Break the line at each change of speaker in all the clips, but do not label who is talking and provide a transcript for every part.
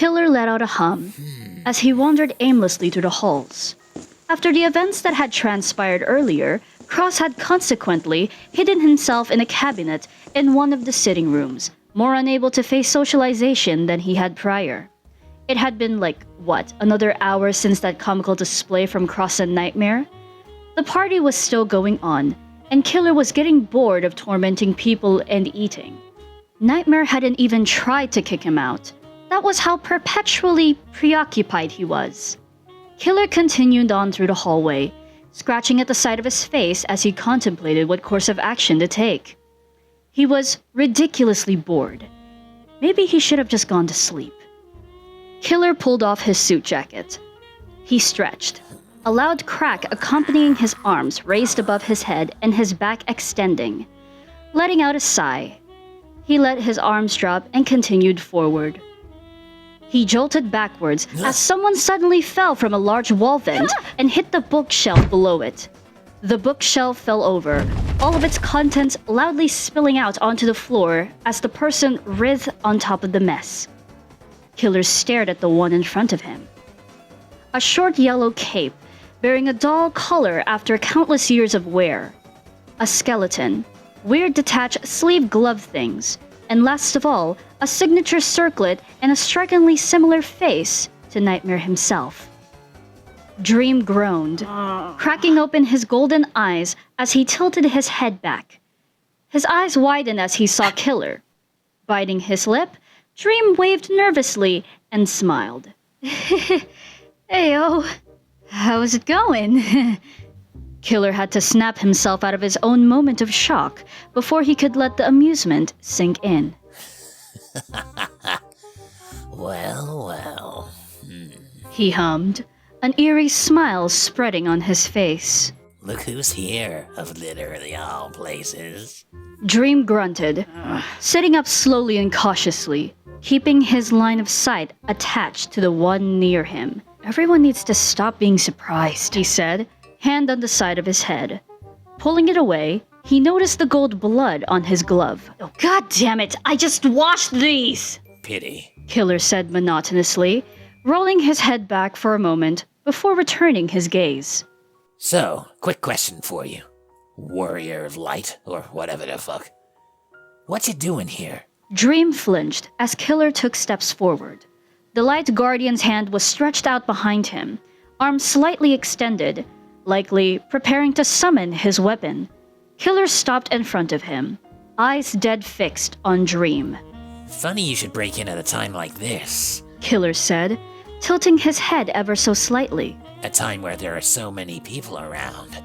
Killer let out a hum as he wandered aimlessly through the halls. After the events that had transpired earlier, Cross had consequently hidden himself in a cabinet in one of the sitting rooms, more unable to face socialization than he had prior. It had been another hour since that comical display from Cross and Nightmare? The party was still going on, and Killer was getting bored of tormenting people and eating. Nightmare hadn't even tried to kick him out. That was how perpetually preoccupied he was. Killer continued on through the hallway, scratching at the side of his face as he contemplated what course of action to take. He was ridiculously bored. Maybe he should have just gone to sleep. Killer pulled off his suit jacket. He stretched, a loud crack accompanying his arms raised above his head and his back extending. Letting out a sigh, he let his arms drop and continued forward. He jolted backwards as someone suddenly fell from a large wall vent and hit the bookshelf below it. The bookshelf fell over, all of its contents loudly spilling out onto the floor as the person writhed on top of the mess. Killer stared at the one in front of him. A short yellow cape, bearing a dull color after countless years of wear. A skeleton, weird detached sleeve glove things, and last of all, a signature circlet and a strikingly similar face to Nightmare himself. Dream groaned, cracking open his golden eyes as he tilted his head back. His eyes widened as he saw Killer. Biting his lip, Dream waved nervously and smiled. Heyo, how's it going? Killer had to snap himself out of his own moment of shock before he could let the amusement sink in.
Well.
He hummed, an eerie smile spreading on his face.
Look who's here, of literally all places.
Dream grunted, sitting up slowly and cautiously, keeping his line of sight attached to the one near him. Everyone needs to stop being surprised, he said, hand on the side of his head. Pulling it away, he noticed the gold blood on his glove. Oh, God damn it, I just washed these!
Pity,
Killer said monotonously, rolling his head back for a moment before returning his gaze.
So, quick question for you. Warrior of Light, or whatever the fuck. What you doing here?
Dream flinched as Killer took steps forward. The Light Guardian's hand was stretched out behind him, arms slightly extended, likely preparing to summon his weapon. Killer stopped in front of him, eyes dead fixed on Dream.
Funny you should break in at a time like this.
Killer said, tilting his head ever so slightly.
A time where there are so many people around.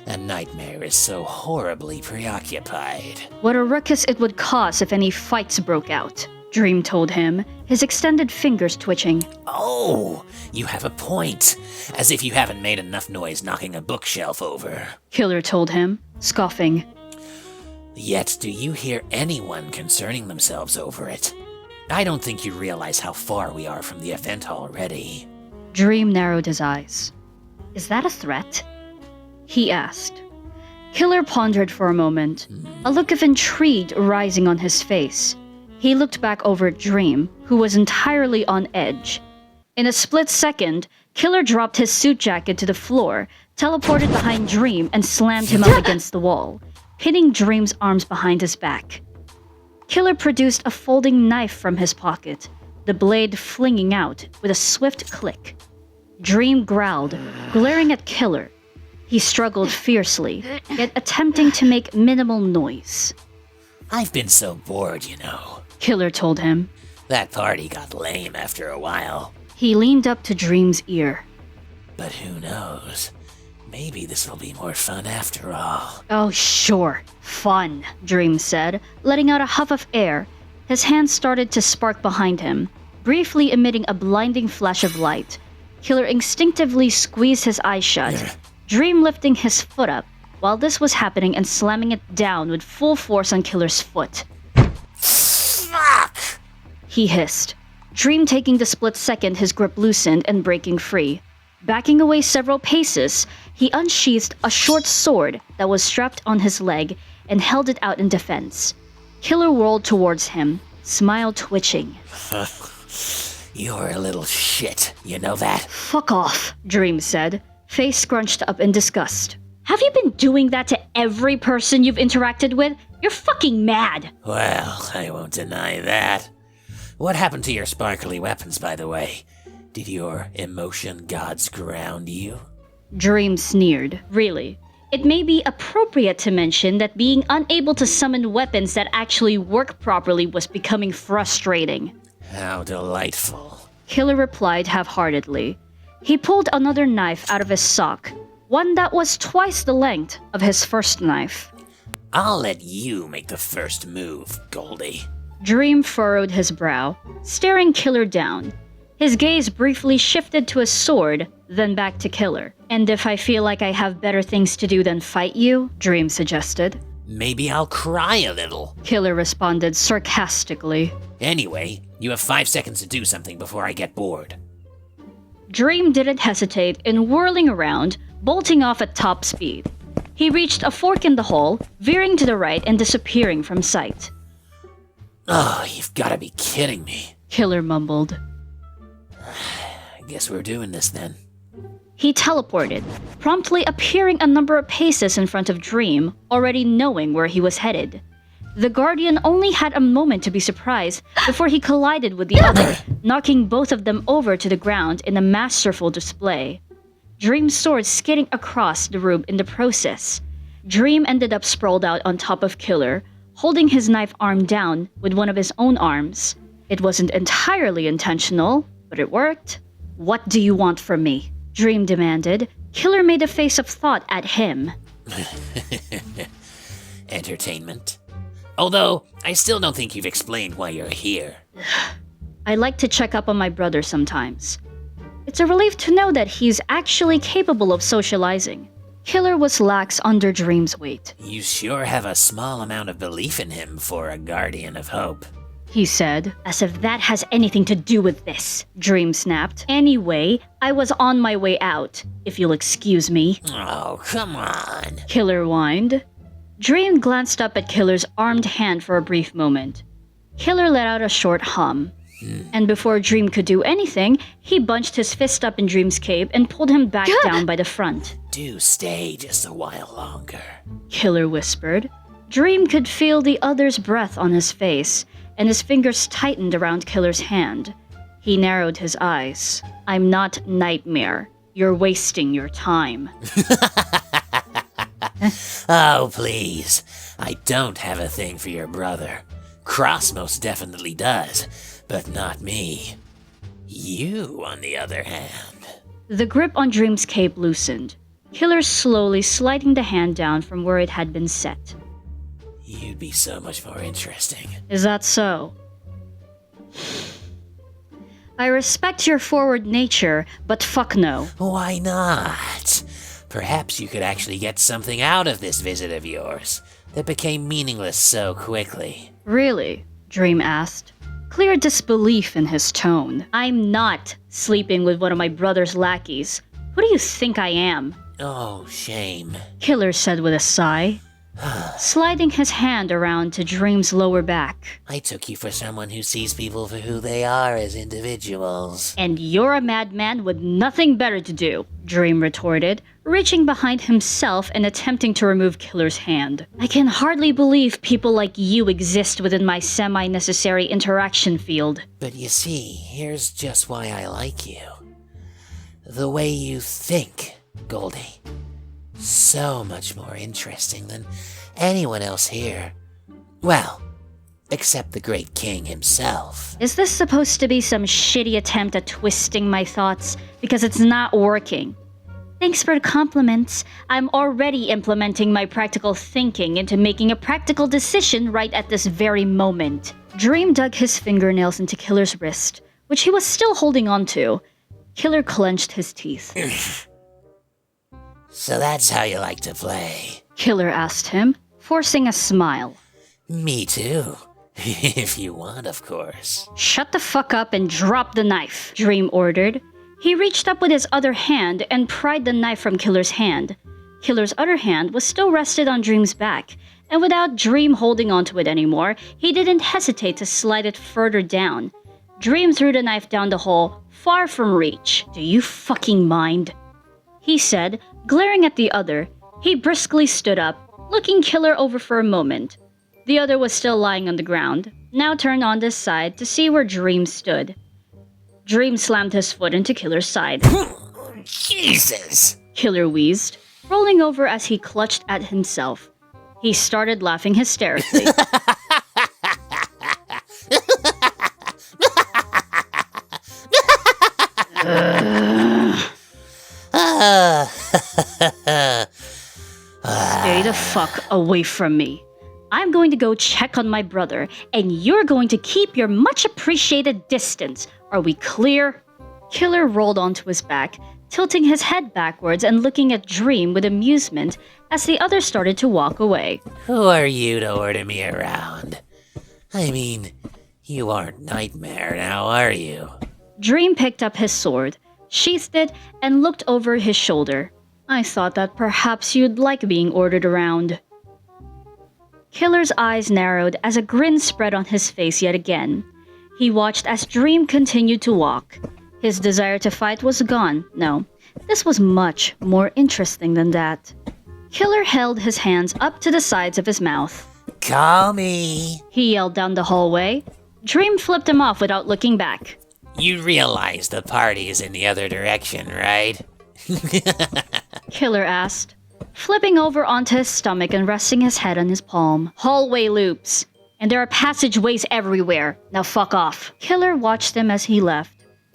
A Nightmare is so horribly preoccupied.
What a ruckus it would cause if any fights broke out, Dream told him, his extended fingers twitching.
Oh, you have a point. As if you haven't made enough noise knocking a bookshelf over.
Killer told him, scoffing.
Yet do you hear anyone concerning themselves over it? I don't think you realize how far we are from the event already.
Dream narrowed his eyes. Is that a threat? He asked. Killer pondered for a moment, a look of intrigue rising on his face. He looked back over at Dream, who was entirely on edge. In a split second, Killer dropped his suit jacket to the floor, teleported behind Dream, and slammed him up against the wall, pinning Dream's arms behind his back. Killer produced a folding knife from his pocket, the blade flinging out with a swift click. Dream growled, glaring at Killer. He struggled fiercely, yet attempting to make minimal noise.
I've been so bored, you know.
Killer told him.
That party got lame after a while.
He leaned up to Dream's ear.
But who knows? Maybe this'll be more fun after all.
Oh, sure. Fun, Dream said, letting out a huff of air. His hand started to spark behind him, briefly emitting a blinding flash of light. Killer instinctively squeezed his eyes shut, Dream lifting his foot up, while this was happening and slamming it down with full force on Killer's foot.
Fuck!
He hissed. Dream taking the split second his grip loosened and breaking free. Backing away several paces, he unsheathed a short sword that was strapped on his leg and held it out in defense. Killer whirled towards him, smile twitching.
You're a little shit, you know that?
Fuck off, Dream said, face scrunched up in disgust. Have you been doing that to every person you've interacted with? You're fucking mad.
Well, I won't deny that. What happened to your sparkly weapons, by the way? Did your emotion gods ground you?
Dream sneered. Really? It may be appropriate to mention that being unable to summon weapons that actually work properly was becoming frustrating.
How delightful.
Killer replied half-heartedly. He pulled another knife out of his sock, one that was twice the length of his first knife.
I'll let you make the first move, Goldie.
Dream furrowed his brow, staring Killer down. His gaze briefly shifted to his sword, then back to Killer. And if I feel like I have better things to do than fight you, Dream suggested.
Maybe I'll cry a little.
Killer responded sarcastically.
Anyway, you have 5 seconds to do something before I get bored.
Dream didn't hesitate in whirling around, bolting off at top speed. He reached a fork in the hole, veering to the right and disappearing from sight.
Oh, you've gotta be kidding me.
Killer mumbled.
I guess we're doing this then.
He teleported, promptly appearing a number of paces in front of Dream, already knowing where he was headed. The Guardian only had a moment to be surprised before he collided with the other, knocking both of them over to the ground in a masterful display. Dream's sword skidding across the room in the process. Dream ended up sprawled out on top of Killer, holding his knife arm down with one of his own arms. It wasn't entirely intentional, but it worked. What do you want from me? Dream demanded. Killer made a face of thought at him.
Entertainment. Although, I still don't think you've explained why you're here.
I like to check up on my brother sometimes. It's a relief to know that he's actually capable of socializing. Killer was lax under Dream's weight.
You sure have a small amount of belief in him for a guardian of hope.
He said, as if that has anything to do with this, Dream snapped. Anyway, I was on my way out, if you'll excuse me.
Oh, come on.
Killer whined. Dream glanced up at Killer's armed hand for a brief moment. Killer let out a short hum. And before Dream could do anything, he bunched his fist up in Dream's cape and pulled him back down by the front.
Do stay just a while longer.
Killer whispered. Dream could feel the other's breath on his face, and his fingers tightened around Killer's hand. He narrowed his eyes. I'm not Nightmare. You're wasting your time.
Oh, please. I don't have a thing for your brother. Cross most definitely does, but not me. You, on the other hand.
The grip on Dream's cape loosened, Killer slowly sliding the hand down from where it had been set.
You'd be so much more interesting.
Is that so? I respect your forward nature, but fuck no.
Why not? Perhaps you could actually get something out of this visit of yours that became meaningless so quickly.
Really? Dream asked. Clear disbelief in his tone. I'm not sleeping with one of my brother's lackeys. Who do you think I am?
Oh, shame.
Killer said with a sigh, sliding his hand around to Dream's lower back.
I took you for someone who sees people for who they are as individuals.
And you're a madman with nothing better to do, Dream retorted, reaching behind himself and attempting to remove Killer's hand. I can hardly believe people like you exist within my semi-necessary interaction field.
But you see, here's just why I like you. The way you think, Goldie. So much more interesting than anyone else here. Well, except the great king himself.
Is this supposed to be some shitty attempt at twisting my thoughts? Because it's not working. Thanks for the compliments. I'm already implementing my practical thinking into making a practical decision right at this very moment. Dream dug his fingernails into Killer's wrist, which he was still holding on to. Killer clenched his teeth.
So that's how you like to play?
Killer asked him, forcing a smile.
Me too. If you want, of course.
Shut the fuck up and drop the knife, Dream ordered. He reached up with his other hand and pried the knife from Killer's hand. Killer's other hand was still rested on Dream's back, and without Dream holding onto it anymore, he didn't hesitate to slide it further down. Dream threw the knife down the hole, far from reach. "Do you fucking mind?" he said, glaring at the other. He briskly stood up, looking Killer over for a moment. The other was still lying on the ground, now turned on this side to see where Dream stood. Dream slammed his foot into Killer's side.
Jesus!
Killer wheezed, rolling over as he clutched at himself. He started laughing hysterically. Stay the fuck away from me. I'm going to go check on my brother, and you're going to keep your much appreciated distance. Are we clear? Killer rolled onto his back, tilting his head backwards and looking at Dream with amusement as the other started to walk away.
Who are you to order me around? I mean, you aren't Nightmare now, are you?
Dream picked up his sword, sheathed it, and looked over his shoulder. I thought that perhaps you'd like being ordered around. Killer's eyes narrowed as a grin spread on his face yet again. He watched as Dream continued to walk. His desire to fight was gone. No, this was much more interesting than that. Killer held his hands up to the sides of his mouth.
Call me,
he yelled down the hallway. Dream flipped him off without looking back.
You realize the party is in the other direction, right?
Killer asked, flipping over onto his stomach and resting his head on his palm. Hallway loops. And there are passageways everywhere. Now fuck off. Killer watched him as he left.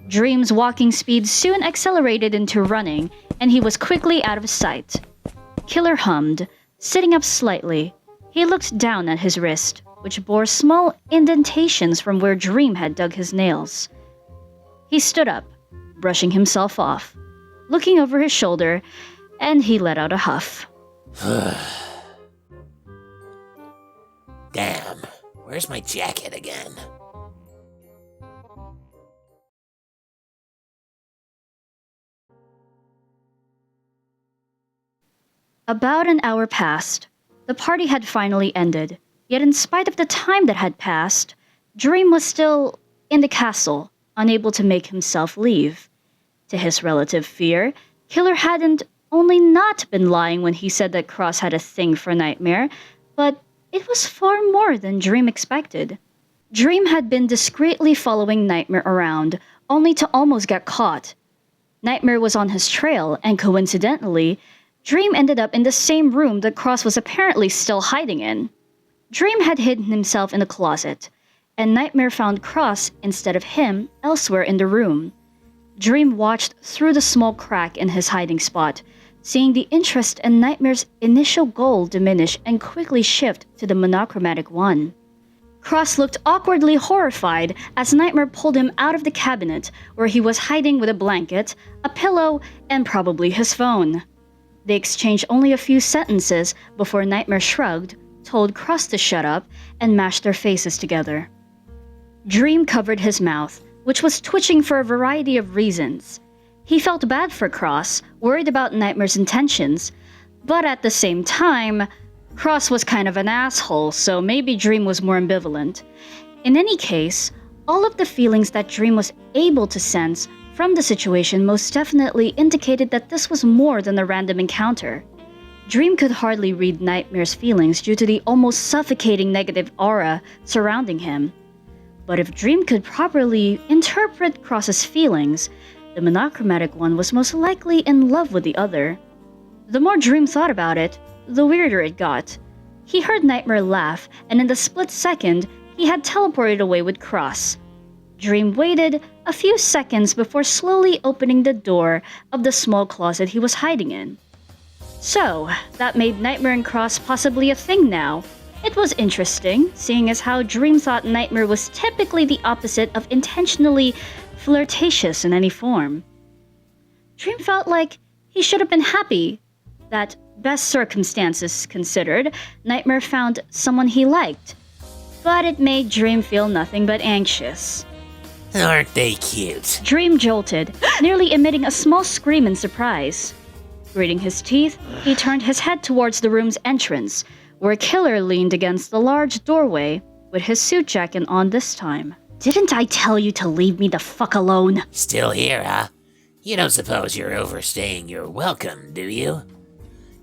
Dream's walking speed soon accelerated into running, and he was quickly out of sight. Killer hummed, sitting up slightly. He looked down at his wrist, which bore small indentations from where Dream had dug his nails. He stood up, brushing himself off, looking over his shoulder, and he let out a huff.
Damn, where's my jacket again?
About an hour passed. The party had finally ended, yet in spite of the time that had passed, Dream was still in the castle, unable to make himself leave. To his relative fear, Killer hadn't only not been lying when he said that Cross had a thing for Nightmare, but it was far more than Dream expected. Dream had been discreetly following Nightmare around, only to almost get caught. Nightmare was on his trail, and coincidentally, Dream ended up in the same room that Cross was apparently still hiding in. Dream had hidden himself in a closet, and Nightmare found Cross instead of him elsewhere in the room. Dream watched through the small crack in his hiding spot, seeing the interest in Nightmare's initial goal diminish and quickly shift to the monochromatic one. Cross looked awkwardly horrified as Nightmare pulled him out of the cabinet where he was hiding with a blanket, a pillow, and probably his phone. They exchanged only a few sentences before Nightmare shrugged, told Cross to shut up, and mashed their faces together. Dream covered his mouth, which was twitching for a variety of reasons. He felt bad for Cross, worried about Nightmare's intentions, but at the same time, Cross was kind of an asshole, so maybe Dream was more ambivalent. In any case, all of the feelings that Dream was able to sense from the situation most definitely indicated that this was more than a random encounter. Dream could hardly read Nightmare's feelings due to the almost suffocating negative aura surrounding him. But if Dream could properly interpret Cross's feelings, the monochromatic one was most likely in love with the other. The more Dream thought about it, the weirder it got. He heard Nightmare laugh, and in the split second, he had teleported away with Cross. Dream waited a few seconds before slowly opening the door of the small closet he was hiding in. So, that made Nightmare and Cross possibly a thing now. It was interesting, seeing as how Dream thought Nightmare was typically the opposite of intentionally flirtatious in any form. Dream felt like he should have been happy that, best circumstances considered, Nightmare found someone he liked. But it made Dream feel nothing but anxious.
Aren't they cute?
Dream jolted, nearly emitting a small scream in surprise. Gritting his teeth, he turned his head towards the room's entrance, where Killer leaned against the large doorway, with his suit jacket on this time. Didn't I tell you to leave me the fuck alone?
Still here, huh? You don't suppose you're overstaying your welcome, do you?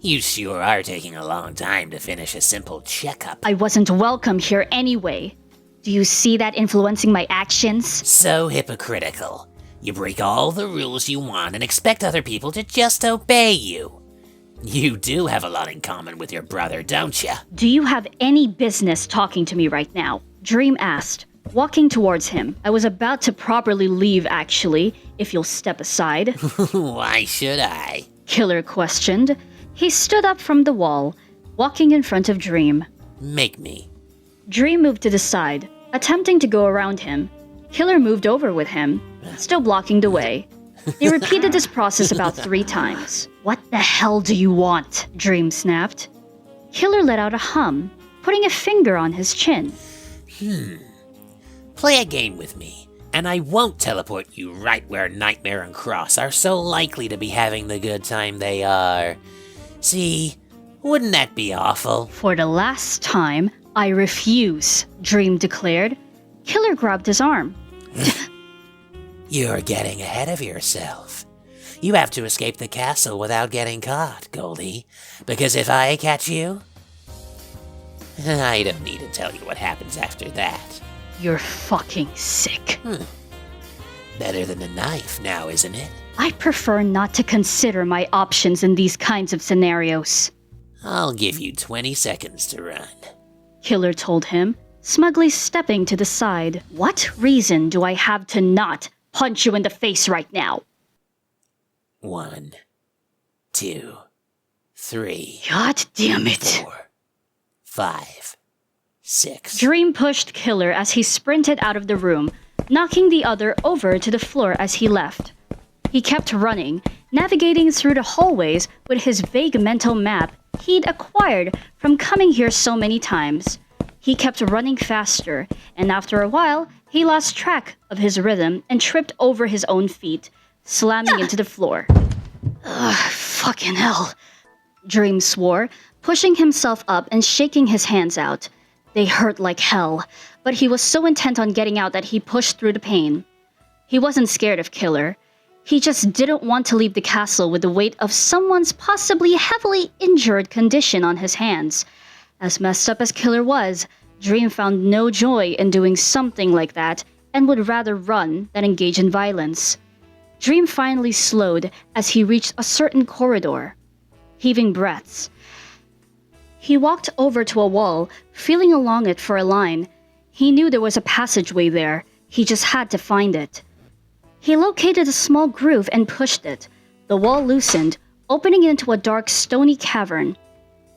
You sure are taking a long time to finish a simple checkup.
I wasn't welcome here anyway. Do you see that influencing my actions?
So hypocritical. You break all the rules you want and expect other people to just obey you. You do have a lot in common with your brother, don't you?
Do you have any business talking to me right now? Dream asked, walking towards him. I was about to properly leave, actually, if you'll step aside.
Why should I?
Killer questioned. He stood up from the wall, walking in front of Dream.
Make me.
Dream moved to the side, attempting to go around him. Killer moved over with him, still blocking the way. They repeated this process about 3 times. What the hell do you want? Dream snapped. Killer let out a hum, putting a finger on his chin.
Play a game with me, and I won't teleport you right where Nightmare and Cross are so likely to be having the good time they are. See, wouldn't that be awful?
For the last time, I refuse, Dream declared. Killer grabbed his arm.
You're getting ahead of yourself. You have to escape the castle without getting caught, Goldie. Because if I catch you, I don't need to tell you what happens after that.
You're fucking sick.
Better than a knife now, isn't it?
I prefer not to consider my options in these kinds of scenarios.
I'll give you 20 seconds to run.
Killer told him, smugly stepping to the side. What reason do I have to not punch you in the face right now?
1, 2, 3.
God damn it.
4, 5, 6.
Dream pushed Killer as he sprinted out of the room, knocking the other over to the floor as he left. He kept running, navigating through the hallways with his vague mental map he'd acquired from coming here so many times. He kept running faster, and after a while, he lost track of his rhythm and tripped over his own feet, slamming into the floor. Ugh, fucking hell. Dream swore, pushing himself up and shaking his hands out. They hurt like hell, but he was so intent on getting out that he pushed through the pain. He wasn't scared of Killer. He just didn't want to leave the castle with the weight of someone's possibly heavily injured condition on his hands. As messed up as Killer was, Dream found no joy in doing something like that and would rather run than engage in violence. Dream finally slowed as he reached a certain corridor. Heaving breaths, he walked over to a wall, feeling along it for a line. He knew there was a passageway there. He just had to find it. He located a small groove and pushed it. The wall loosened, opening into a dark, stony cavern.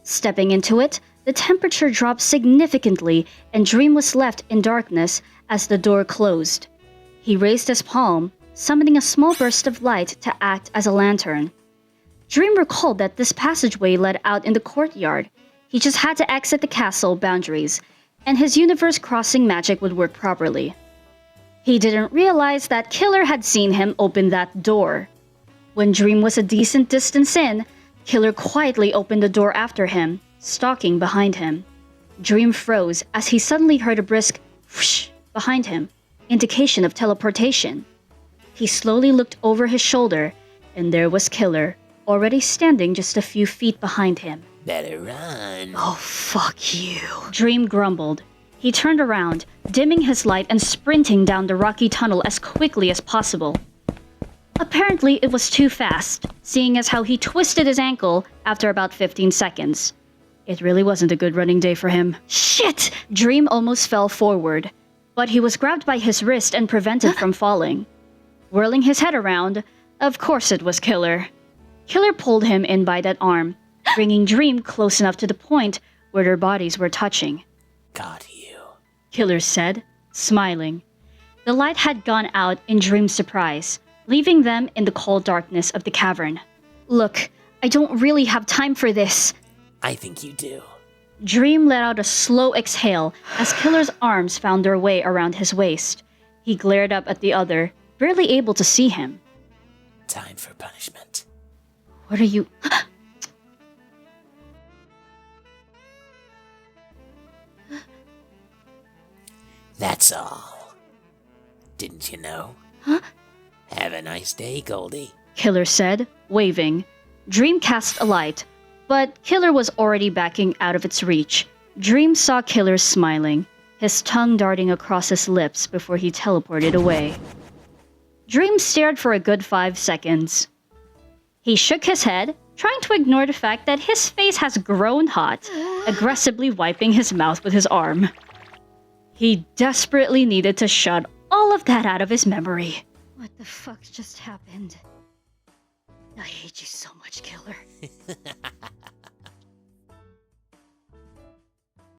Stepping into it, the temperature dropped significantly, and Dream was left in darkness as the door closed. He raised his palm, summoning a small burst of light to act as a lantern. Dream recalled that this passageway led out in the courtyard. He just had to exit the castle boundaries, and his universe-crossing magic would work properly. He didn't realize that Killer had seen him open that door. When Dream was a decent distance in, Killer quietly opened the door after him, stalking behind him. Dream froze as he suddenly heard a brisk whoosh behind him, indication of teleportation. He slowly looked over his shoulder, and there was Killer, already standing just a few feet behind him.
Better run.
Oh, fuck you. Dream grumbled. He turned around, dimming his light and sprinting down the rocky tunnel as quickly as possible. Apparently, it was too fast, seeing as how he twisted his ankle after about 15 seconds. It really wasn't a good running day for him. Shit! Dream almost fell forward, but he was grabbed by his wrist and prevented from falling. Whirling his head around, of course it was Killer. Killer pulled him in by that arm, bringing Dream close enough to the point where their bodies were touching.
Got you.
Killer said, smiling. The light had gone out in Dream's surprise, leaving them in the cold darkness of the cavern. Look, I don't really have time for this.
I think you do.
Dream let out a slow exhale as Killer's arms found their way around his waist. He glared up at the other, barely able to see him.
Time for punishment.
What are you...
That's all. Didn't you know?
Huh?
Have a nice day, Goldie.
Killer said, waving. Dream cast a light, but Killer was already backing out of its reach. Dream saw Killer smiling, his tongue darting across his lips before he teleported away. Dream stared for a good 5 seconds. He shook his head, trying to ignore the fact that his face has grown hot, aggressively wiping his mouth with his arm. He desperately needed to shut all of that out of his memory. What the fuck just happened? I hate you so much, Killer.